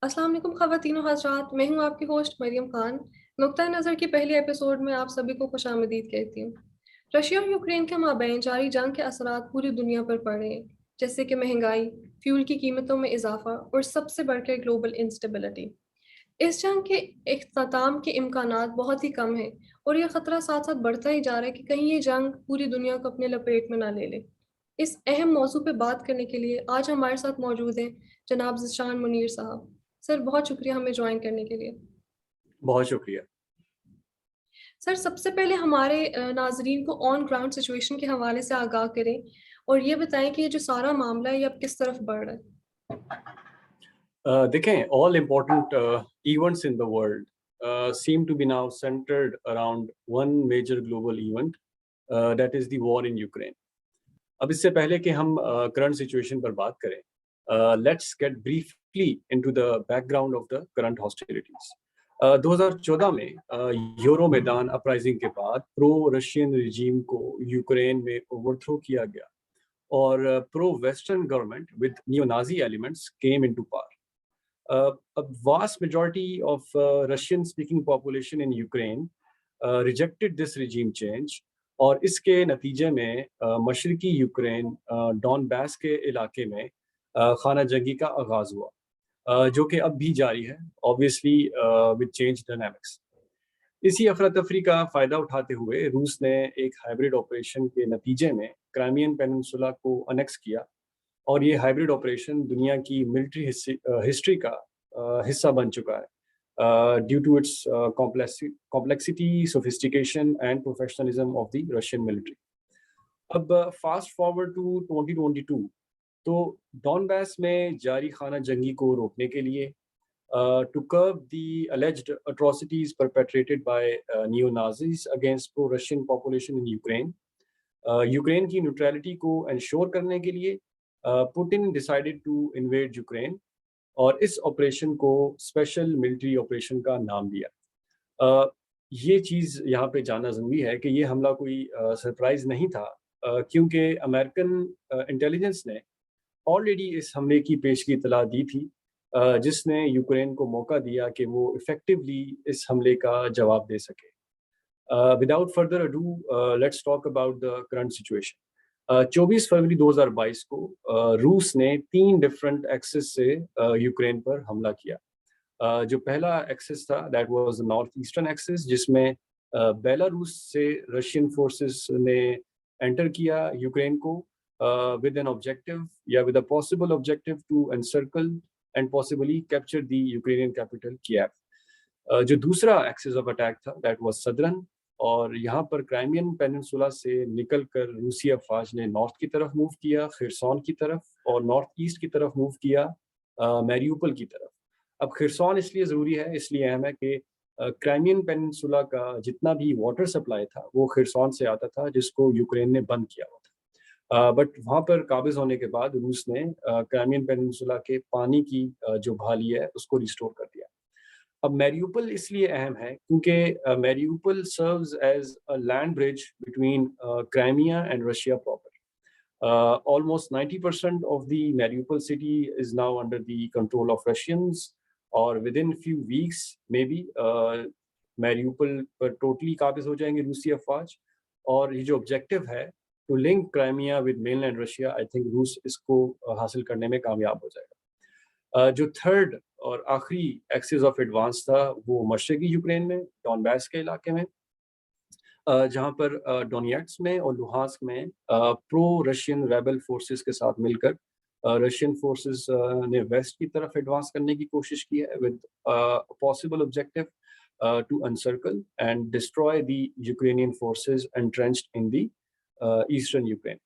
السلام علیکم خواتین و حضرات، میں ہوں آپ کی ہوسٹ مریم خان۔ نقطۂ نظر کی پہلی ایپیسوڈ میں آپ سبھی کو خوش آمدید کہتی ہوں۔ رشیا اور یوکرین کے مابین جاری جنگ کے اثرات پوری دنیا پر پڑ رہے ہیں، جیسے کہ مہنگائی، فیول کی قیمتوں میں اضافہ اور سب سے بڑھ کر گلوبل انسٹیبلٹی۔ اس جنگ کے اختتام کے امکانات بہت ہی کم ہیں، اور یہ خطرہ ساتھ ساتھ بڑھتا ہی جا رہا ہے کہ کہیں یہ جنگ پوری دنیا کو اپنے لپیٹ میں نہ لے لے۔ اس اہم موضوع پہ بات کرنے کے لیے آج ہمارے ساتھ موجود ہیں جناب ذیشان منیر صاحب۔ سر بہت شکریہ ہمیں جوائن کرنے کے لیے۔ بہت شکریہ سر سب سے پہلے ہمارے ناظرین کو آن گراؤنڈ سچویشن کے حوالے سے آگاہ کریں اور یہ بتائیں کہ یہ جو سارا معاملہ ہے یہ اب کس طرف بڑھ رہا ہے۔ دیکھیں all important events in the world seem to be now centered around one major global event that is the war in Ukraine. اب اس سے پہلے کہ ہم کرنٹ سچویشن پر بات کریں let's get briefly into the background of the current hostilities. 2014 میں euro میدان اپرائزنگ کے بعد پرو رشین رجیم کو یوکرین میں اوور تھرو کیا گیا اور pro western government with neo Nazi elements came into power. A vast majority of Russian speaking population in Ukraine rejected this regime change اور اس کے نتیجے میں مشرقی یوکرین ڈون باس کے علاقے میں خانہ جنگی کا آغاز ہوا، جو کہ اب بھی جاری ہے obviously with change dynamics۔ اسی افراتفری کا فائدہ اٹھاتے ہوئے روس نے ایک ہائبرڈ آپریشن کے نتیجے میں کرائمین پیننسولا کو انیکس کیا، اور یہ ہائبرڈ آپریشن دنیا کی ملٹری ہسٹری کا حصہ بن چکا ہے due to its complexity, sophistication and professionalism of the Russian military. اب فاسٹ فارورڈ ٹو 2022 تو ڈون باس میں جاری خانہ جنگی کو روکنے کے لیے to curb the alleged atrocities perpetrated by neo-Nazis against pro-Russian population in Ukraine، Ukraine کی نیوٹرلٹی کو انشور کرنے کے لیے Putin decided to invade Ukraine, اور اس آپریشن کو اسپیشل ملٹری آپریشن کا نام دیا۔ یہ چیز یہاں پہ جاننا ضروری ہے کہ یہ حملہ کوئی سرپرائز نہیں تھا، کیونکہ امریکن انٹیلیجنس نے آلریڈی اس حملے کی پیشگی اطلاع دی تھی، جس نے یوکرین کو موقع دیا کہ وہ ایفیکٹولی اس حملے کا جواب دے سکے۔ Without further ado let's talk about the current situation. 24 فروری 2022 کو روس نے 3 ڈفرینٹ ایکسس سے یوکرین پر حملہ کیا۔ جو پہلا ایکسس تھا that was north eastern axis, جس میں بیلاروس سے رشین فورسز نے انٹر کیا یوکرین کو with an objective یا with a possible objective to encircle and possibly capture the Ukrainian capital Kiev۔ جو دوسرا ایکسس آف اٹیک تھا دیٹ واز سدرن، اور یہاں پر کرائمین پیننسولا سے نکل کر روسی افواج نے نارتھ کی طرف موو کیا، خرسون کی طرف، اور نارتھ ایسٹ کی طرف موو کیا میریوپل کی طرف۔ اب خرسون اس لیے ضروری ہے، اس لیے اہم ہے کہ کرائمین پیننسولا کا جتنا بھی واٹر سپلائی تھا وہ خرسون سے آتا تھا، جس کو یوکرین نے بند کیا ہوا تھا۔ بٹ وہاں پر قابض ہونے کے بعد روس نے کرائمین پیننسولا کے پانی کی جو بحالی ہے اس کو ریسٹور کر دیا۔ اب میریوپل اس لیے اہم ہے کیونکہ Mariupol serves as a land bridge between Crimea and Russia proper. Almost 90% of the Mariupol city is now under the control of Russians, اور within few weeks maybe Mariupol پر totally قابض ہو جائیں گے روسی افواج۔ اور یہ جو آبجیکٹو ہے to link Crimea with mainland Russia, I think روس اس کو حاصل کرنے میں کامیاب ہو جائے گا۔ جو تھرڈ اور آخری ایکسس آف ایڈوانس تھا وہ مشرقی یوکرین میں ڈون باس کے علاقے میں، جہاں پر ڈونیٹس میں اور لوہانسک میں پرو رشین ریبل فورسز کے ساتھ مل کر رشین فورسز نے ویسٹ کی طرف ایڈوانس کرنے کی کوشش کی ہے with possible objective to encircle and destroy the Ukrainian forces entrenched in the eastern Ukraine.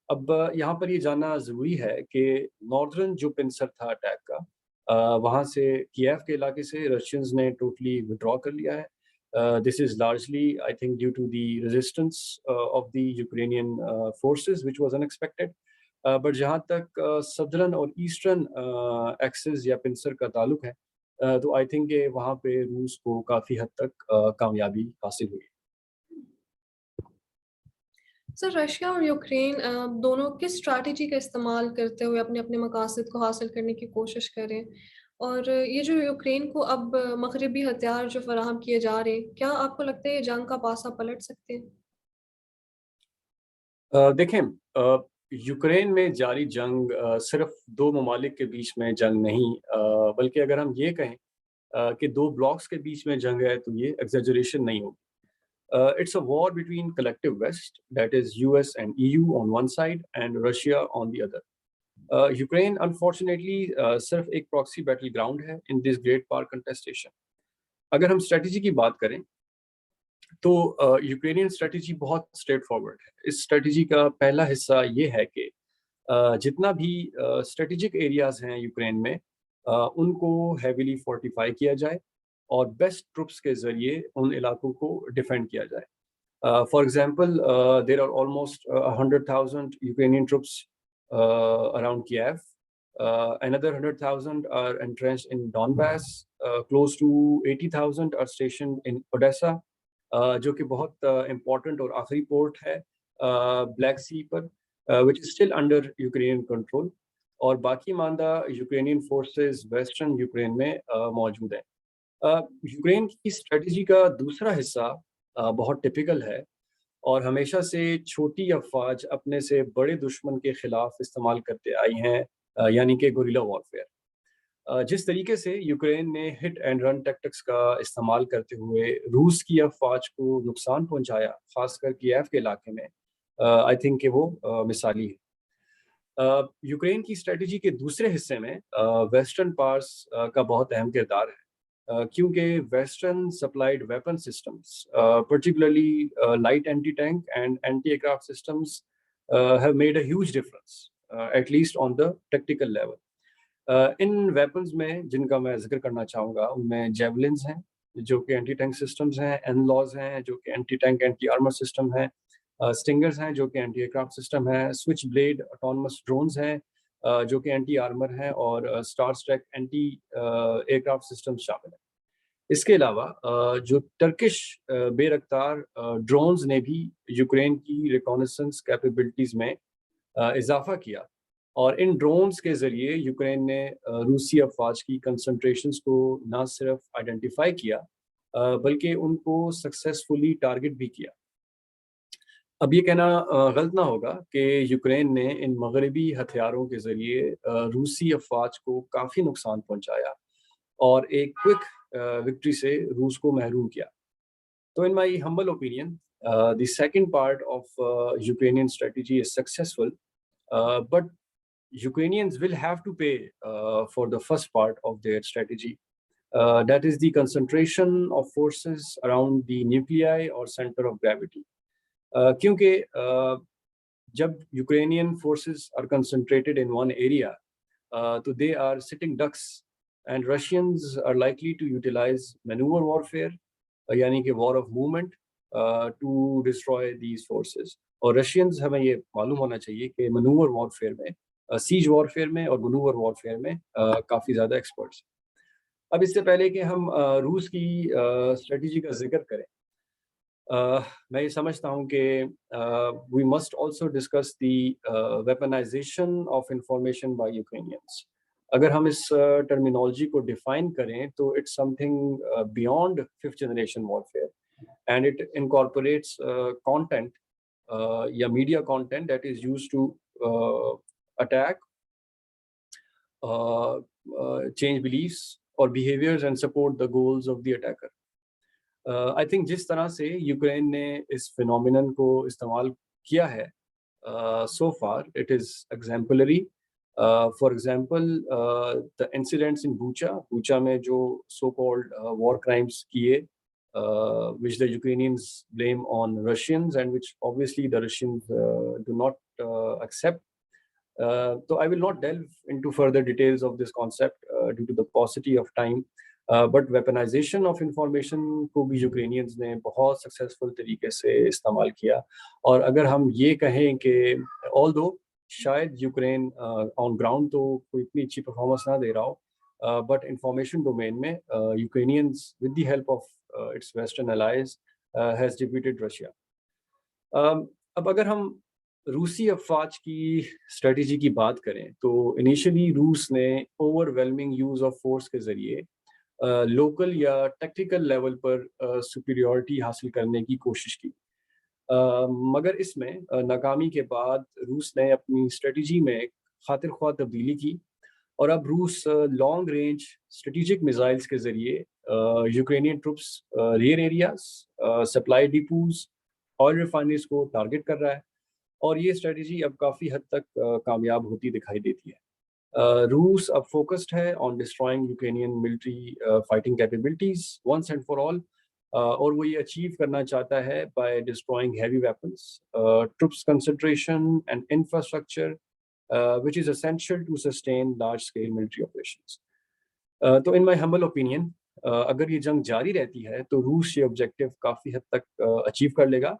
اب یہاں پر یہ جاننا ضروری ہے کہ ناردرن جو پنسر تھا اٹیک کا، وہاں سے کیف کے علاقے سے رشینز نے ٹوٹلی ودرا کر لیا ہے۔ This is largely I think due to the resistance of the Ukrainian forces which was unexpected. But جہاں تک سدرن اور ایسٹرن ایکسس یا پنسر کا تعلق ہے تو آئی تھنک کہ وہاں پہ روس کو کافی حد تک کامیابی حاصل ہوئی۔ سر رشیا اور یوکرین دونوں کس اسٹریٹجی کا استعمال کرتے ہوئے اپنے اپنے مقاصد کو حاصل کرنے کی کوشش کریں، اور یہ جو یوکرین کو اب مغربی ہتھیار جو فراہم کیے جا رہے ہیں، کیا آپ کو لگتا ہے یہ جنگ کا پاسا پلٹ سکتے ہیں؟ دیکھیں، یوکرین میں جاری جنگ صرف دو ممالک کے بیچ میں جنگ نہیں، بلکہ اگر ہم یہ کہیں کہ دو بلاکس کے بیچ میں جنگ ہے تو یہ ایگزیجریشن نہیں ہوگی. It's a war between collective West, that is US and EU on one side, and Russia on the other. Ukraine, unfortunately, صرف ایک proxy battleground ہے in this great power contestation. اگر ہم اسٹریٹجی کی بات کریں تو یوکرینین اسٹریٹجی بہت اسٹریٹ فارورڈ ہے. اس اسٹریٹجی کا پہلا حصہ یہ ہے کہ جتنا بھی اسٹریٹجک ایریاز ہیں یوکرین میں ان کو ہیویلی فورٹیفائی کیا جائے اور بیسٹ ٹروپس کے ذریعے ان علاقوں کو ڈیفینڈ کیا جائے. For example there are almost 100,000 Ukrainian troops around Kyiv. Another 100,000 are entrenched in Donbass. Close to 80,000 are stationed in Odessa, جو کہ بہت امپورٹنٹ اور آخری پورٹ ہے بلیک سی پر, which is still under Ukrainian control. اور باقی ماندہ یوکرینین فورسز ویسٹرن یوکرین میں موجود ہیں. یوکرین کی اسٹریٹجی کا دوسرا حصہ بہت ٹپیکل ہے اور ہمیشہ سے چھوٹی افواج اپنے سے بڑے دشمن کے خلاف استعمال کرتے آئی ہیں, یعنی کہ گوریلا وارفیئر. جس طریقے سے یوکرین نے ہٹ اینڈ رن ٹیکٹکس کا استعمال کرتے ہوئے روس کی افواج کو نقصان پہنچایا, خاص کر کیف کے علاقے میں, آئی تھنک کہ وہ مثالی ہے. یوکرین کی اسٹریٹجی کے دوسرے حصے میں ویسٹرن پاورز کا بہت اہم کردار ہے, کیونکہ western supplied weapon systems, particularly light anti tank and anti aircraft systems have made a huge difference, at least on the tactical level. ان ویپنز میں جن کا میں ذکر کرنا چاہوں گا ان میں جیولنز ہیں جو کہ اینٹی ٹینک سسٹمز ہیں, این لاز ہیں جو کہ anti tank anti armour system ہیں, اسٹنگرز ہیں جو کہ اینٹی ایئر کرافٹ سسٹم ہے, سوئچ بلیڈ آٹونمس ڈرونز ہیں جو کہ اینٹی آرمر ہیں, اور Starstreak anti aircraft system شامل ہیں. اس کے علاوہ جو ٹرکش بے رفتار ڈرونز نے بھی یوکرین کی ریکانیسنس کیپیبلٹیز میں اضافہ کیا, اور ان ڈرونز کے ذریعے یوکرین نے روسی افواج کی کنسنٹریشنز کو نہ صرف آئیڈینٹیفائی کیا بلکہ ان کو سکسیسفلی ٹارگٹ بھی کیا. اب یہ کہنا غلط نہ ہوگا کہ یوکرین نے ان مغربی ہتھیاروں کے ذریعے روسی افواج کو کافی نقصان پہنچایا اور ایک کوئک وکٹری سے روس کو محروم کیا. تو in my humble opinion, the second part of Ukrainian strategy is successful, but Ukrainians will have to pay for the first part of their strategy. That is the concentration of forces around the nuclei or center of gravity. کیونکہ جب Ukrainian forces are concentrated in one area, so they are sitting ducks, and Russians are likely to utilize maneuver warfare, یعنی کہ war of movement, to destroy these forces. اور Russians ہمیں یہ معلوم ہونا چاہیے کہ منوور وارفیئر میں, سیج وارفیئر میں اور منوور وارفیئر میں کافی زیادہ ایکسپرٹس ہیں. اب اس سے پہلے کہ ہم روس کی اسٹریٹجی کا ذکر کریں, میں یہ سمجھتا ہوں کہ we must also discuss the weaponization of information by Ukrainians. اگر ہم اس ٹرمینالوجی کو ڈیفائن کریں تو it's something beyond fifth generation warfare, and it incorporates content یا media content that is use to attack, change beliefs اور behaviours and support the goals of the attacker. I think جس طرح سے Ukraine نے اس phenomenon کو استعمال کیا ہے so far, it is exemplary. For example, the incidents in Bucha میں جو so called war crimes کیے, which the Ukrainians blame on Russians and which obviously the Russians do not accept. So I will not delve into further details of this concept due to the paucity of time. But weaponization of information کو بھی Ukrainians نے بہت successful طریقے سے استعمال کیا. اور اگر ہم یہ کہیں کہ although شاید یوکرین آن گراؤنڈ تو کوئی اتنی اچھی پرفارمنس نہ دے رہا ہو, بٹ انفارمیشن ڈومین میں Ukrainians with the help of its western allies has defeated Russia. اب اگر ہم روسی افواج کی اسٹریٹجی کی بات کریں تو انیشلی روس نے over whelming use of force کے ذریعے لوکل یا ٹیکٹیکل لیول پر سپیریورٹی حاصل کرنے کی کوشش کی، مگر اس میں ناکامی کے بعد روس نے اپنی اسٹریٹجی میں خاطر خواہ تبدیلی کی، اور اب روس لانگ رینج اسٹریٹجک میزائلز کے ذریعے Ukrainian troops rear areas, supply depots, oil refineries کو ٹارگٹ کر رہا ہے، اور یہ اسٹریٹجی اب کافی حد تک کامیاب ہوتی دکھائی دیتی ہے۔ روس اب فوکسڈ ہے on destroying Ukrainian military fighting capabilities once and for all, اور وہ یہ اچیو کرنا چاہتا ہے by destroying heavy weapons, troops concentration and infrastructure which is essential to sustain large scale military operations. تو in my humble opinion اگر یہ جنگ جاری رہتی ہے تو روس یہ آبجیکٹیو کافی حد تک اچیو کر لے گا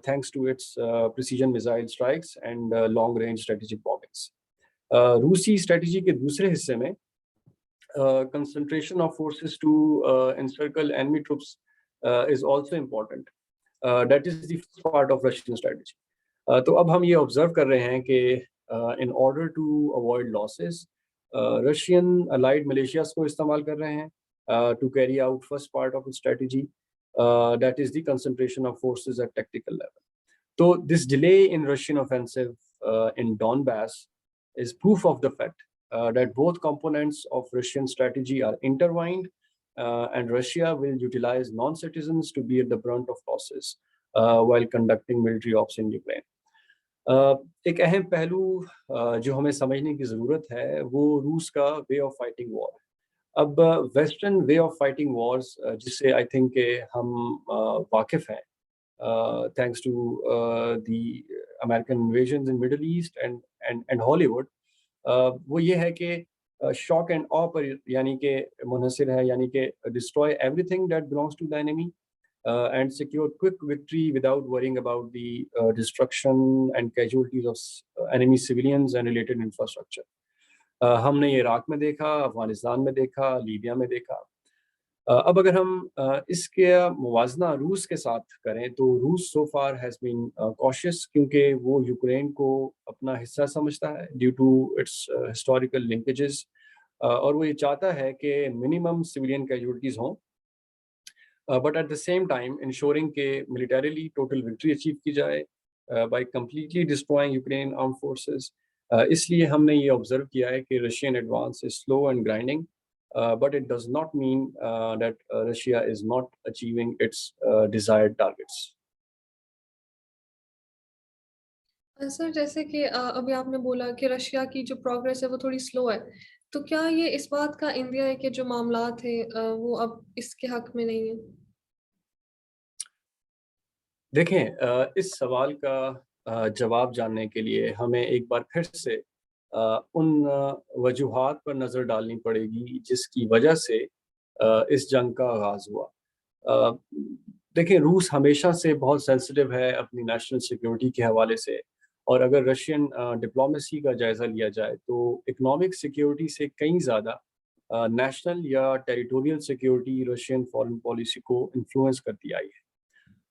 thanks to its precision missile strikes and long range strategic bombings. روسی اسٹریٹجی کے دوسرے حصے میں concentration of forces to encircle enemy troops is also important. That is the first part of Russian strategy. تو اب ہم یہ آبزرو کر رہے ہیں کہ in order to avoid losses, Russian allied militias کو استعمال کر رہے ہیں to carry out first part of its strategy, that is the concentration of forces at tactical level. So this delay in Russian offensive in Donbass is proof of the fact that both components of Russian strategy are intertwined, and Russia will utilize non-citizens to bear the brunt of losses while conducting military ops in Ukraine. ایک اہم پہلو جو ہمیں سمجھنے کی ضرورت ہے وہ روس کا وے آف فائٹنگ وار۔ اب western way of fighting wars جس سے آئی تھنک کہ ہم واقف ہیں thanks to the American invasions in Middle East and Hollywood, وہ یہ ہے کہ شاک اینڈ آ پر یعنی کہ منحصر ہے، یعنی کہ destroy everything that belongs to the enemy and secure quick victory without worrying about the destruction and casualties of enemy civilians and related infrastructure. ہم نے یہ عراق میں دیکھا، افغانستان میں دیکھا، لیبیا میں دیکھا۔ اب اگر ہم اس کا موازنہ روس کے ساتھ کریں تو روس so far has been cautious، کیونکہ وہ یوکرین کو اپنا حصہ سمجھتا ہے due to its historical linkages، اور وہ یہ چاہتا ہے کہ minimum civilian casualties ہوں، but at the same time ensuring کہ militarily total victory achieve کی جائے by completely destroying Ukrainian armed forces. اس لیے ہم نے یہ observe کیا ہے کہ Russian advance is slow and grinding, but it does not mean that Russia is not achieving its desired targets. سر جیسے کہ ابھی آپ نے بولا کہ رشیا کی جو پروگریس ہے وہ تھوڑی سلو ہے، تو کیا یہ اس بات کا اندیا ہے کہ جو معاملات ہیں وہ اب اس کے حق میں نہیں ہیں؟ دیکھیں اس سوال کا جواب جاننے کے لیے ہمیں ایک بار پھر سے ان وجوہات پر نظر ڈالنی پڑے گی جس کی وجہ سے اس جنگ کا آغاز ہوا۔ دیکھیں روس ہمیشہ سے بہت سینسٹیو ہے اپنی نیشنل سیکیورٹی کے حوالے سے، اور اگر رشین ڈپلومیسی کا جائزہ لیا جائے تو اکنامک سیکیورٹی سے کئی زیادہ نیشنل یا territorial security Russian foreign policy کو انفلوئنس کرتی آئی ہے۔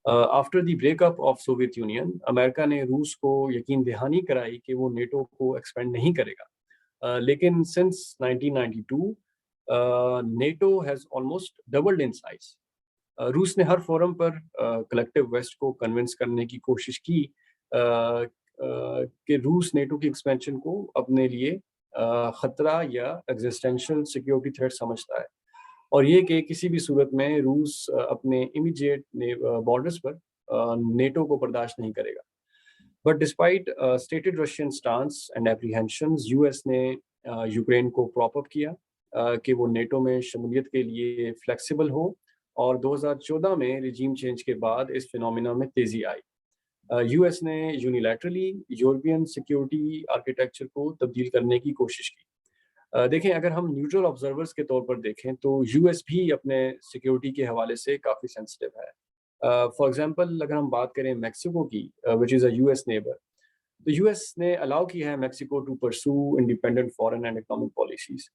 After the break up of Soviet Union, امریکہ نے روس کو یقین دہانی کرائی کہ وہ نیٹو کو ایکسپینڈ نہیں کرے گا، لیکن since 1992 NATO has almost doubled in size. روس نے ہر فورم پر کلیکٹیو ویسٹ کو کنونس کرنے کی کوشش کی کہ روس نیٹو کی ایکسپینشن کو اپنے لیے خطرہ یا ایگزسٹینشیل سیکیورٹی تھریٹ سمجھتا ہے، اور یہ کہ کسی بھی صورت میں روس اپنے امیڈیٹ بارڈرز پر نیٹو کو برداشت نہیں کرے گا۔ But despite stated Russian stance and apprehensions, U S نے یوکرین کو پراپ اپ کیا کہ وہ نیٹو میں شمولیت کے لیے فلیکسیبل ہو، اور 2014 میں رجیم چینج کے بعد اس فینومینا میں تیزی آئی۔ یو ایس نے یونیلیٹرلی یورپین سیکیورٹی آرکیٹیکچر کو تبدیل کرنے کی کوشش کی۔ دیکھیں اگر ہم نیوٹرل آبزرورز کے طور پر دیکھیں تو یو ایس بھی اپنے سیکیورٹی کے حوالے سے کافی سینسٹیو ہے۔ فار ایگزامپل اگر ہم بات کریں میکسیکو کی which is a U S neighbour, تو یو ایس نے الاؤ کیا ہے Mexico to pursue independent foreign and economic policies,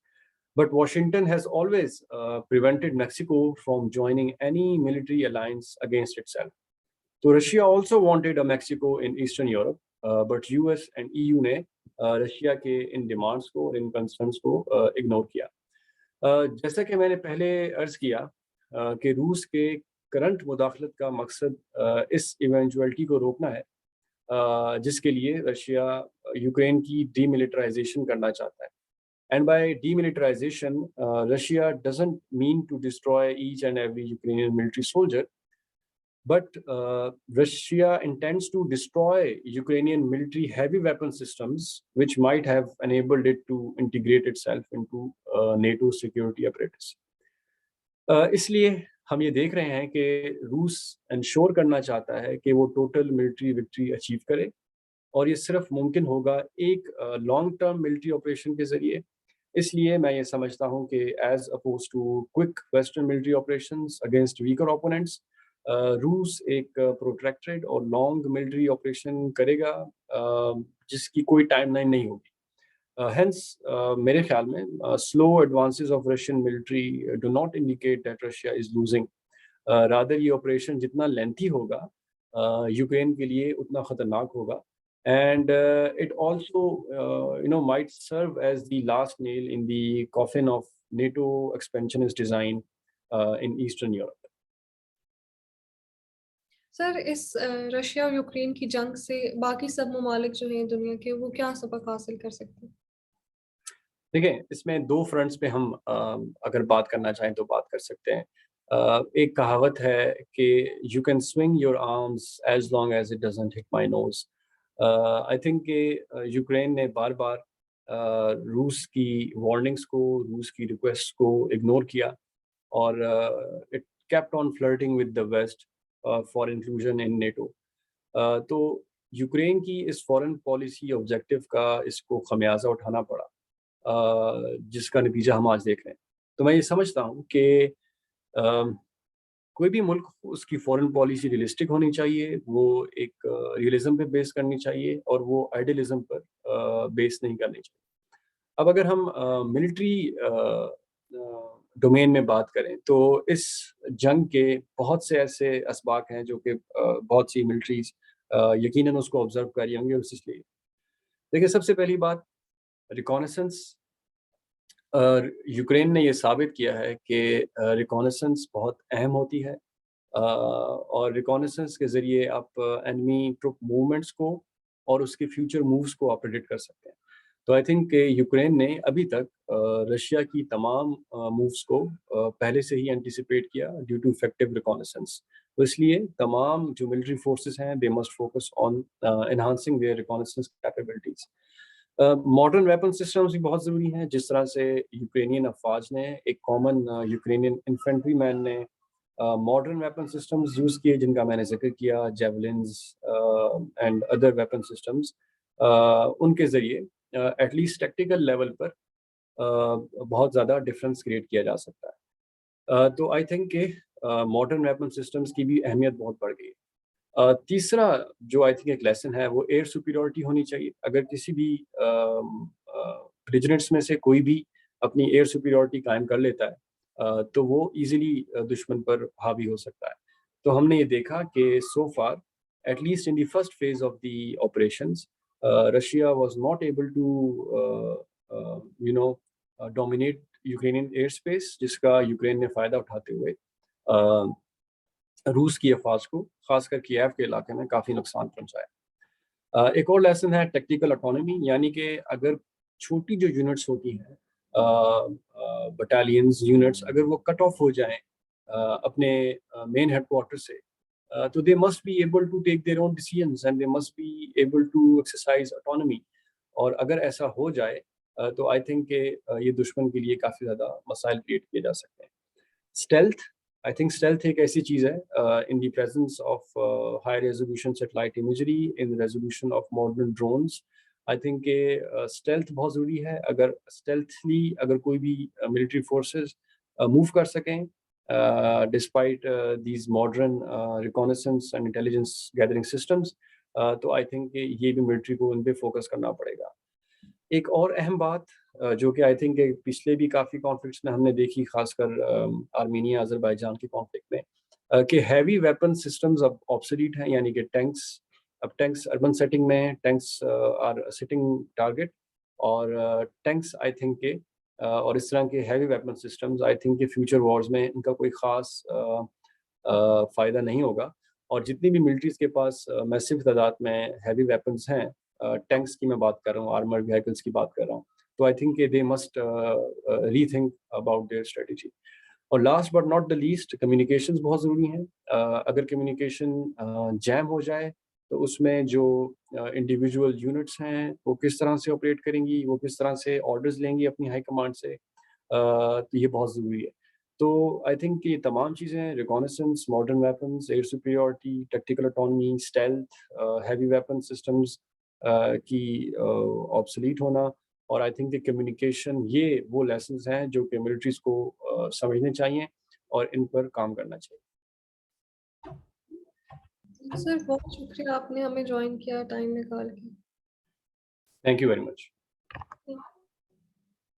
but Washington has always prevented Mexico from joining any military alliance against itself. تو Russia also wanted a Mexico in eastern Europe, but U S and E U نے Russia کے ان demands کو اور ان concerns کو ignore کیا. جیسا کہ میں نے پہلے عرض کیا کہ روس کے کرنٹ مداخلت کا مقصد اس ایونچوئلٹی کو روکنا ہے جس کے لیے رشیا یوکرین کی ڈی ملیٹرائزیشن کرنا چاہتا ہے. And by demilitarization Russia doesn't mean to destroy each and every Ukrainian military soldier, but Russia intends to destroy Ukrainian military heavy weapon systems, which might have enabled it to integrate itself into NATO security apparatus. اس لیے ہم یہ دیکھ رہے ہیں کہ روس ensure کرنا چاہتا ہے کہ وہ ٹوٹل ملٹری وکٹری اچیو کرے, اور یہ صرف ممکن ہوگا ایک لانگ ٹرم ملٹری آپریشن کے ذریعے. اس لیے میں یہ سمجھتا ہوں کہ as opposed to quick western military operations against weaker opponents, روس ایک پروٹریکٹڈ اور لانگ ملٹری آپریشن کرے گا جس کی کوئی ٹائم لائن نہیں ہوگی. ہینس میرے خیال میں slow advances of Russian military do not indicate that Russia is losing. Rather یہ آپریشن جتنا لینتھی ہوگا یوکرین کے لیے اتنا خطرناک ہوگا, and it also might serve as the last nail in the coffin of NATO expansionist design in Eastern Europe. Sir, اس Russia اور یوکرین کی جنگ سے باقی سب ممالک جو ہیں دنیا کے وہ کیا سبق حاصل کر سکتے ہیں؟ دیکھیں, اس میں دو فرنٹس پہ ہم اگر بات کرنا چاہیں تو بات کر سکتے ہیں. ایک کہاوت ہے کہ you can swing your arms as long as it doesn't hit my nose. I think کہ یوکرین نے بار بار روس کی وارننگس کو, روس کی ریکویسٹ کو اگنور کیا, اور it kept on flirting with the west for inclusion in NATO. تو یوکرین کی اس فورن پالیسی آبجیکٹو کا اس کو خمیازہ اٹھانا پڑا, جس کا نتیجہ ہم آج دیکھ رہے ہیں. تو میں یہ سمجھتا ہوں کہ کوئی بھی ملک اس کی فورن پالیسی ریئلسٹک ہونی چاہیے, وہ ایک ریئلزم پہ بیس کرنی چاہیے, اور وہ آئیڈیلزم پر بیس نہیں کرنی چاہیے. اب اگر ہم ملٹری ڈومین میں بات کریں تو اس جنگ کے بہت سے ایسے اسباق ہیں جو کہ بہت سی ملٹریز یقیناً اس کو آبزرو کر رہی ہوں گے. اس لیے دیکھیں, سب سے پہلی بات ریکانیسنس. یوکرین نے یہ ثابت کیا ہے کہ ریکانیسنس بہت اہم ہوتی ہے, اور ریکانیسنس کے ذریعے آپ انیمی ٹروپ موومنٹس کو اور اس کے فیوچر مووز کو آپ پریڈکٹ کر سکتے ہیں. تو آئی تھنک کہ یوکرین نے ابھی تک رشیا کی تمام مووز کو پہلے سے ہی اینٹیسپیٹ کیا ڈیو ٹو افیکٹو ریکانیسنس. تو اس لیے تمام جو ملٹری فورسز ہیں they must focus on enhancing their reconnaissance capabilities. Modern weapon systems بھی بہت ضروری ہیں, جس طرح سے یوکرینین افواج نے, ایک کامن یوکرینین انفینٹری مین نے ماڈرن ویپن سسٹمز یوز کیے جن کا میں نے ذکر کیا, جیولنز اینڈ ادر ویپن سسٹمز. ان کے ذریعے ایٹ لیسٹ ٹیکٹیکل لیول پر بہت زیادہ ڈفرینس کریٹ کیا جا سکتا ہے. تو آئی تھنک کہ ماڈرن ویپن سسٹمز کی بھی اہمیت بہت بڑھ گئی ہے. تیسرا جو آئی تھنک ایک لیسن ہے وہ ایئر سپیریورٹی ہونی چاہیے. اگر کسی بھی ریجنٹس میں سے کوئی بھی اپنی ایئر سپیریورٹی قائم کر لیتا ہے تو وہ ایزیلی دشمن پر حاوی ہو سکتا ہے. تو ہم نے یہ دیکھا کہ so far at least in the first phase of the operations Russia was not able to dominate Ukrainian airspace, جس کا یوکرین نے فائدہ اٹھاتے ہوئے روس کی افواج کو خاص کر کیف کے علاقے میں کافی نقصان پہنچایا. ایک اور لیسن ہے ٹیکٹیکل اٹانومی, یعنی کہ اگر چھوٹی جو یونٹس ہوتی ہیں, بٹالینز یونٹس, اگر وہ کٹ آف ہو جائیں اپنے مین ہیڈ کوارٹر سے, تو they must be able to take their own decisions and they must be able to exercise autonomy. اور اگر ایسا ہو جائے تو آئی تھنک کہ یہ دشمن کے لیے کافی زیادہ مسائل کریٹ کیے جا سکتے ہیں. اسٹیلتھ, آئی تھنک اسٹیلتھ ایک ایسی چیز ہے in the presence of high resolution satellite imagery, in resolution of modern drones. I think کہ اسٹیلتھ بہت ضروری ہے. اگر اسٹیلتھلی اگر کوئی بھی ملٹری فورسز موو کر سکیں despite these modern reconnaissance and intelligence gathering systems, تو آئی تھنک کہ یہ بھی ملٹری کو ان پہ فوکس کرنا پڑے گا. ایک اور اہم بات جو کہ آئی تھنک کہ پچھلے بھی کافی کانفلکٹس میں ہم نے دیکھی, خاص کر آرمینیا آذربائیجان کے کانفلکٹ میں, کہ ہیوی ویپن سسٹمز اب آبسلیٹ ہیں, یعنی کہ ٹینکس اب ٹینکس اربن سیٹنگ میں ٹینکس آر سٹنگ ٹارگیٹ، اور ٹینکس آئی تھنک کہ اور اس طرح کے ہیوی ویپن سسٹمز آئی تھنک کہ فیوچر وارز میں ان کا کوئی خاص فائدہ نہیں ہوگا. اور جتنی بھی ملٹریز کے پاس میسو تعداد میں ہیوی ویپنس ہیں، ٹینکس کی میں بات کر رہا ہوں، آرمرڈ وہیکلس کی بات کر رہا ہوں، تو آئی تھنک کہ they must rethink about their strategy. اور last but not the least, communications بہت ضروری ہیں. اگر کمیونیکیشن جیم ہو جائے تو اس میں جو انڈیویجول یونٹس ہیں وہ کس طرح سے آپریٹ کریں گی، وہ کس طرح سے آرڈرز لیں گی اپنی ہائی کمانڈ سے، تو یہ بہت ضروری ہے. تو آئی تھنک کہ یہ تمام چیزیں، reconnaissance, modern weapons, air superiority, tactical autonomy, stealth, heavy weapon systems کی آبسلیٹ ہونا، اور آئی تھنک کہ کمیونیکیشن، یہ وہ لیسنز ہیں جو کہ ملٹریز کو سمجھنے چاہیے اور ان پر کام کرنا چاہیے. سر بہت شکریہ، آپ نے ہمیں جوائن کیا ٹائم نکال کے. Thank you very much.